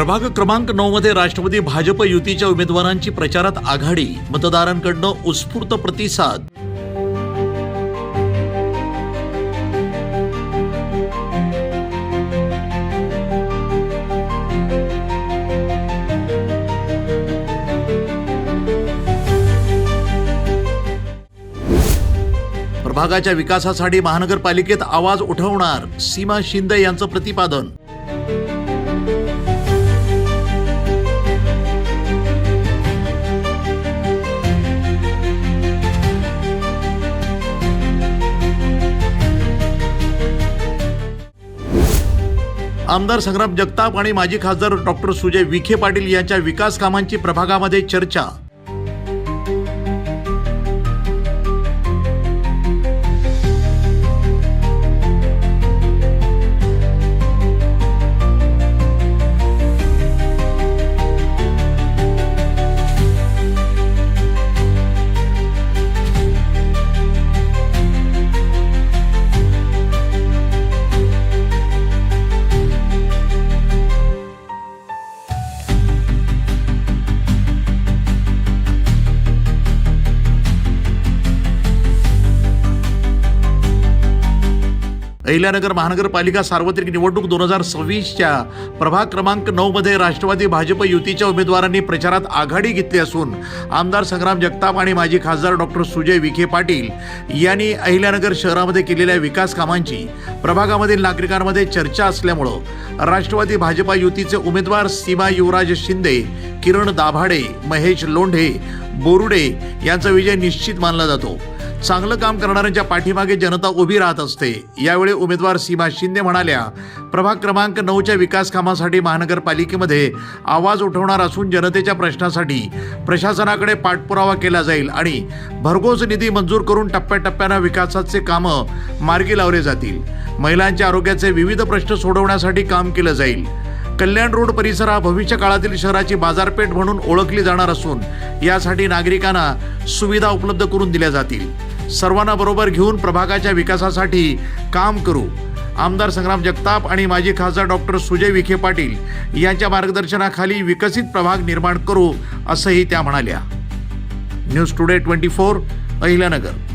प्रभाग क्रमांक 9 मध्ये राष्ट्रवादी भाजप युतीच्या उमेदवारांची प्रचारात आघाडी, मतदारांकडून उत्स्फूर्त प्रतिसाद। प्रभागाच्या विकासासाठी महानगरपालिकेत आवाज उठवणार, सीमा शिंदे यांचं प्रतिपादन। आमदार संग्राम जगताप आणि माजी खासदार डॉक्टर सुजय विखे पाटील यांच्या विकास कामांची प्रभागामध्ये चर्चा। अहिल्यानगर महानगरपालिका सार्वत्रिक निवडणूक 2026च्या प्रभाग क्रमांक 9 मध्ये राष्ट्रवादी भाजप युतीच्या उमेदवारांनी प्रचारात आघाडी घेतली असून आमदार संग्राम जगताप आणि माजी खासदार डॉक्टर सुजय विखे पाटील यांनी अहिल्यानगर शहरामध्ये केलेल्या विकास कामांची प्रभागामधील नागरिकांमध्ये चर्चा असल्यामुळे राष्ट्रवादी भाजप युतीचे उमेदवार सीमा युवराज शिंदे, किरण दाभाडे, महेश लोंढे, बोरुडे यांचा विजय निश्चित मानला जातो। चांगलं काम करणाऱ्यांच्या पाठीमागे जनता उभी राहत असते। यावेळी उमेदवार सीमा शिंदे म्हणाल्या, प्रभाग क्रमांक 9च्या विकास कामासाठी महानगरपालिकेमध्ये आवाज उठवणार असून जनतेच्या प्रश्नासाठी प्रशासनाकडे पाठपुरावा केला जाईल आणि भरघोस निधी मंजूर करून टप्प्याटप्प्यानं विकासाचे कामं मार्गी लावले जातील। महिलांच्या आरोग्याचे विविध प्रश्न सोडवण्यासाठी काम केलं जाईल। कल्याण रोड परिसर हा भविष्य काळातील शहराची बाजारपेठ म्हणून ओळखली जाणार असून यासाठी नागरिकांना सुविधा उपलब्ध करून दिल्या जातील। सर्वांना बरोबर घेऊन प्रभागाच्या विकासासाठी काम करू। आमदार संग्राम जगताप आणि माजी खासदार डॉक्टर सुजय विखे पाटील यांच्या मार्गदर्शनाखाली विकसित प्रभाग निर्माण करू, असंही त्या म्हणाल्या। News today 24 Ahilyanagar.